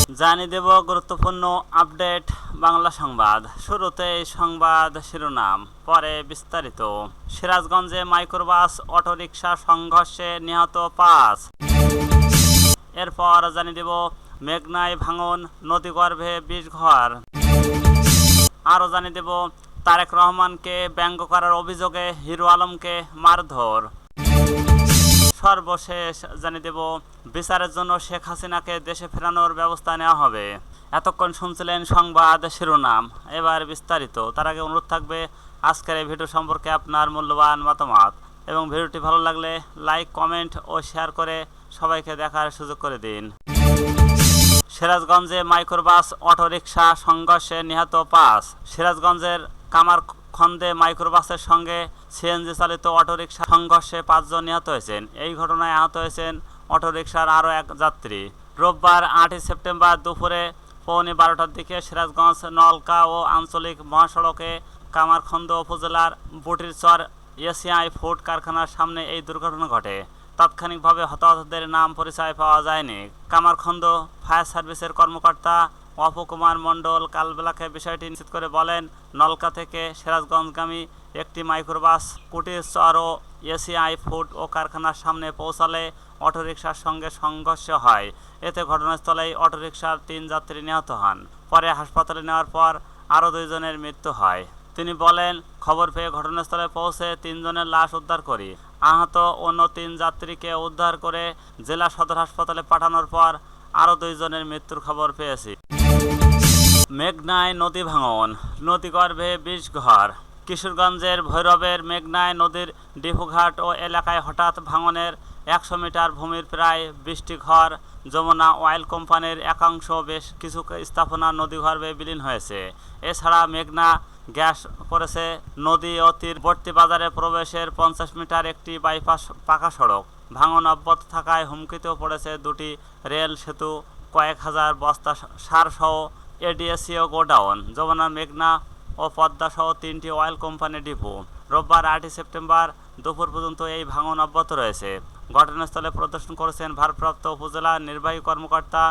জানিয়ে দেব গুরুত্বপূর্ণ আপডেট বাংলা সংবাদ। শুরুতে সংবাদ শিরোনাম, পরে বিস্তারিত। সিরাজগঞ্জে মাইক্রোবাস অটোরিকশা সংঘর্ষে নিহত 5। এরপর জানিয়ে দেব মেঘনায় ভাঙন, নদীগর্ভে 20 ঘর। আরও জানিয়ে দেব তারেক রহমানকে ব্যঙ্গ করার অভিযোগে হিরো আলমকে মারধর। সর্বশেষ জানিয়ে দেব বিচারের জন্য শেখ হাসিনাকে দেশে ফেরানোর ব্যবস্থা নেওয়া হবে। এতক্ষণ শুনছিলেন সংবাদ শিরোনাম, এবার বিস্তারিত। তার আগে অনুরোধ থাকবে আজকের এই ভিডিও সম্পর্কে আপনার মূল্যবান মতামত, এবং ভিডিওটি ভালো লাগলে লাইক, কমেন্ট ও শেয়ার করে সবাইকে দেখার সুযোগ করে দিন। সিরাজগঞ্জে মাইক্রোবাস অটোরিকশা সংঘর্ষে নিহত 5। সিরাজগঞ্জের কামারখন্দে মাইক্রোবাসের সঙ্গে সিএনজি চালিত অটোরিকশা সংঘর্ষে 5 জন নিহত হয়েছেন। এই ঘটনায় আহত হয়েছেন অটোরিকশার আরও এক যাত্রী। রোববার 8 সেপ্টেম্বর দুপুরে 11:15টার দিকে সিরাজগঞ্জ নলকা ও আঞ্চলিক মহাসড়কে কামারখন্দ উপজেলার বুটিরচর এসিআই ফুড কারখানার সামনে এই দুর্ঘটনা ঘটে। তাৎক্ষণিকভাবে হতাহতদের নাম পরিচয় পাওয়া যায়নি। কামারখন্দ ফায়ার সার্ভিসের কর্মকর্তা অপু কুমার মণ্ডল কালবেলাকে বিষয়টি নিশ্চিত করে বলেন, নলকা থেকে সিরাজগঞ্জগামী একটি মাইক্রোবাস কুটিরচর ও এসিআই ফুড ও কারখানার সামনে পৌঁছালে অটোরিকশার সঙ্গে সংঘর্ষ হয়। এতে ঘটনাস্থলেই অটোরিকশার 3 যাত্রী নিহত হন। পরে হাসপাতালে নেওয়ার পর আরও 2 জনের মৃত্যু হয়। তিনি বলেন, খবর পেয়ে ঘটনাস্থলে পৌঁছে 3 জনের লাশ উদ্ধার করি। আহত অন্য 3 যাত্রীকে উদ্ধার করে জেলা সদর হাসপাতালে পাঠানোর পর আরও 2 জনের মৃত্যুর খবর পেয়েছি। মেঘনায় নদী ভাঙন, নদীগর্ভে 20 ঘর। কিশোরগঞ্জের ভৈরবের মেঘনায় নদীর ডিপুঘাট ও এলাকায় হঠাৎ ভাঙনের 100 মিটার ভূমির প্রায় 20টি ঘর, যমুনা অয়েল কোম্পানির একাংশ, বেশ কিছু স্থাপনা নদীগর্ভে বিলীন হয়েছে। এছাড়া মেঘনা গ্যাস পড়েছে নদী ও তীরবর্তী বাজারে প্রবেশের 50 মিটার একটি বাইপাস পাকা সড়ক। ভাঙন অব্যাহত থাকায় হুমকিতেও পড়েছে 2টি রেল সেতু, কয়েক হাজার বস্তা সারসহ এডিএসিও গোডাউন, যমুনা, মেঘনা ও পদ্মা সহ 3টি অয়েল কোম্পানি ডিপো। রোববার 8 সেপ্টেম্বর দুপুর পর্যন্ত এই ভাঙন অব্যাহত রয়েছে। ঘটনাস্থলে পরিদর্শন করেছেন ভারপ্রাপ্ত উপজেলা নির্বাহী কর্মকর্তা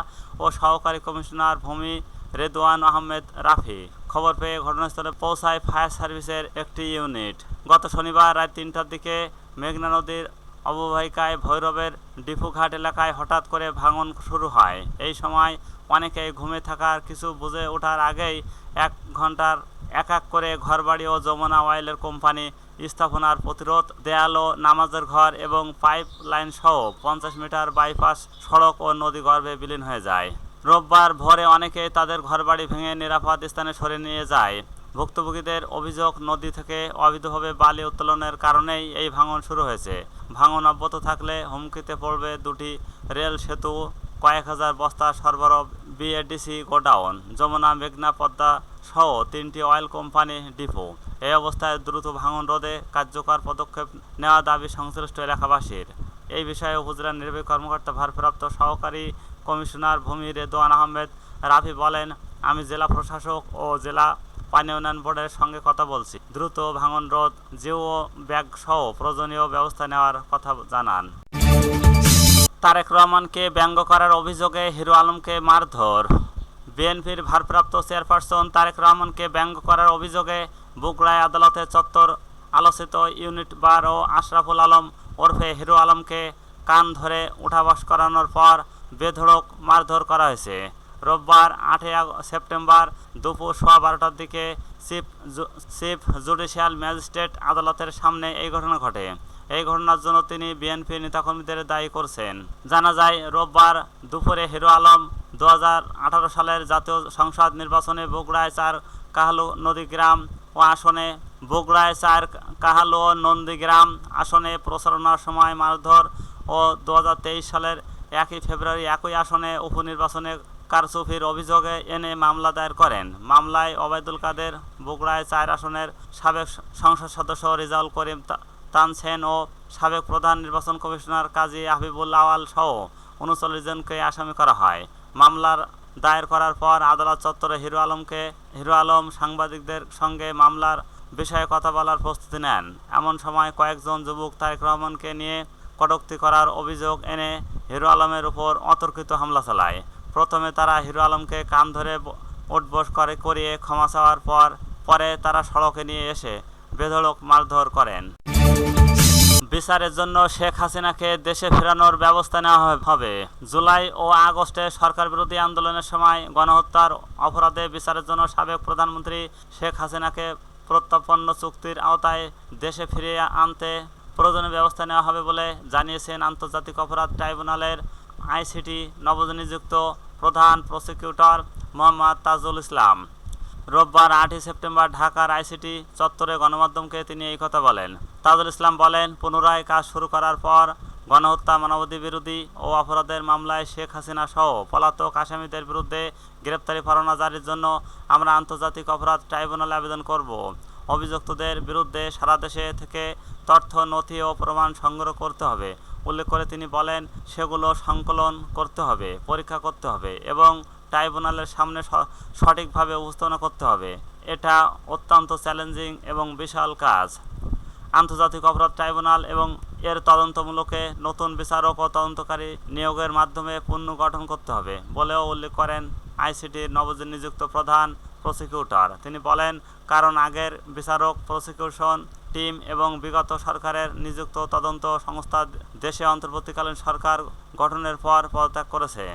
ও সহকারী কমিশনার ভূমি রেদওয়ান আহমেদ রাফি। খবর পেয়ে ঘটনাস্থলে পৌঁছায় ফায়ার সার্ভিসের একটি ইউনিট। গত শনিবার রাত 3টার দিকে মেঘনা নদীর অববাহিকায় ভৈরবের ডিপুঘাট এলাকায় হঠাৎ করে ভাঙন শুরু হয়। এই সময় অনেকেই ঘুমে থাকার কিছু বুঝে ওঠার আগেই 1 ঘন্টার এক এক করে ঘরবাড়ি ও যমুনা অয়েলের কোম্পানি স্থাপনার প্রতিরোধ দেয়াল ও নামাজের ঘর এবং পাইপ লাইন সহ 50 মিটার বাইপাস সড়ক ও নদীগর্ভে বিলীন হয়ে যায়। রোববার ভোরে অনেকেই তাদের ঘরবাড়ি ভেঙে নিরাপদ স্থানে সরিয়ে নিয়ে যায়। ভুক্তভোগীদের অভিযোগ, নদী থেকে অবৈধভাবে বালি উত্তোলনের কারণেই এই ভাঙন শুরু হয়েছে। ভাঙন অব্যাহত থাকলে হুমকিতে পড়বে 2টি রেল সেতু, কয়েক হাজার বস্তা সরবরাহ বিএডিসি গোডাউন, যমুনা, মেঘনা, পদ্মা সহ 3টি অয়েল কোম্পানি ডিপো। এই অবস্থায় দ্রুত ভাঙন রোধে কার্যকর পদক্ষেপ নেওয়া দাবি সংশ্লিষ্ট এলাকাবাসীর। এই বিষয়ে উপজেলা নির্বাহী কর্মকর্তা ভারপ্রাপ্ত সহকারী কমিশনার ভূমি রেদওয়ান আহমেদ রাফি বলেন, আমি জেলা প্রশাসক ও জেলা পানি উন্নয়ন বোর্ডের সঙ্গে কথা বলছি। দ্রুত ভাঙন রোধ, জিও ব্যাগ সহ প্রয়োজনীয় ব্যবস্থা নেওয়ার কথা জানান। তারেক রহমানকে ব্যঙ্গ করার অভিযোগে হিরো আলমকে মারধর। বিএনপির ভারপ্রাপ্ত চেয়ারপারসন তারেক রহমানকে ব্যঙ্গ করার অভিযোগে বগুড়ায় আদালতে চত্বর আলোচিত ইউনিট বার ও আশরাফুল আলম ওরফে হিরো আলমকে কান ধরে উঠাবস করানোর পর বেধড়ক মারধর করা হয়েছে। রোববার 8 সেপ্টেম্বর দুপুর 12:15টার দিকে চিফ জুডিশিয়াল ম্যাজিস্ট্রেট আদালতের সামনে এই ঘটনা ঘটে। এই ঘটনার জন্য তিনি বিএনপি নেতাকর্মীদের দায়ী করছেন। জানা যায়, রোববার দুপুরে হিরো আলম 2018 সালের জাতীয় সংসদ নির্বাচনে বগুড়ায় 4 কাহালু নন্দীগ্রাম আসনে প্রচারণার সময় মারধর ও 2023 সালের 1 ফেব্রুয়ারি একই আসনে উপনির্বাচনে কারচুপির অভিযোগে এনে মামলা দায়ের করেন। মামলায় ওবায়দুল কাদের, বগুড়ায় 4 আসনের সাবেক সংসদ সদস্য রেজাউল করিম তানসেন ও সাবেক প্রধান নির্বাচন কমিশনার কাজী হাবিবুল আওয়াল সহ 39 জনকে আসামি করা হয়। মামলার দায়ের করার পর আদালত চত্বরে হিরো আলম সাংবাদিকদের সঙ্গে মামলার বিষয়ে কথা বলার প্রস্তুতি নেন। এমন সময় কয়েকজন যুবক তারেক রহমানকে নিয়ে কটূক্তি করার অভিযোগ এনে হিরো আলমের উপর অতর্কিত হামলা চালায়। প্রথমে তারা হিরো আলমকে কান ধরে উঠবোস করিয়ে ক্ষমা চাওয়ার পরে তারা সড়কে নিয়ে এসে বেধড়ক মারধর করেন। বিচারের জন্য শেখ হাসিনাকে দেশে ফেরানোর ব্যবস্থা নেওয়া হবে। জুলাই ও আগস্টে সরকার বিরোধী আন্দোলনের সময় গণহত্যার অপরাধে বিচারের জন্য সাবেক প্রধানমন্ত্রী শেখ হাসিনাকে প্রত্যর্পণ চুক্তির আওতায় দেশে ফিরিয়ে আনতে প্রয়োজনীয় ব্যবস্থা নেওয়া হবে বলে জানিয়েছেন আন্তর্জাতিক অপরাধ ট্রাইব্যুনালের আইসিটি নবনিযুক্ত প্রধান প্রসিকিউটর মোহাম্মদ তাজুল ইসলাম। রোববার 8 সেপ্টেম্বর ঢাকার আইসিটি চত্বরে গণমাধ্যমকে তিনি এই কথা বলেন। তাজুল ইসলাম বলেন, পুনরায় কাজ শুরু করার পর গণহত্যা, মানবাধিকার বিরোধী ও অপরাধের মামলায় শেখ হাসিনা সহ পলাতক আসামিদের বিরুদ্ধে গ্রেপ্তারি পরোয়ানা জারির জন্য আমরা আন্তর্জাতিক অপরাধ ট্রাইব্যুনালে আবেদন করব। অভিযুক্তদের বিরুদ্ধে সারা দেশে থেকে তথ্য, নথি ও প্রমাণ সংগ্রহ করতে হবে। উল্লেখ করে তিনি বলেন, সেগুলো সংকলন করতে হবে, পরীক্ষা করতে হবে এবং ট্রাইব্যুনালের সামনে সঠিকভাবে উপস্থাপনা করতে হবে। এটা অত্যন্ত চ্যালেঞ্জিং এবং বিশাল কাজ। আন্তর্জাতিক অপরাধ ট্রাইব্যুনাল এবং এর তদন্তমূলকে নতুন বিচারক ও তদন্তকারী নিয়োগের মাধ্যমে পুনর্গঠন করতে হবে বলেও উল্লেখ করেন আইসিটির নবনিযুক্ত প্রধান প্রসিকিউটর। তিনি বলেন, কারণ আগের বিচারক, প্রসিকিউশন টিম এবং বিগত সরকারের নিযুক্ত তদন্ত সংস্থা দেশে অন্তর্বর্তীকালীন সরকার গঠনের পর পদত্যাগ করেছে।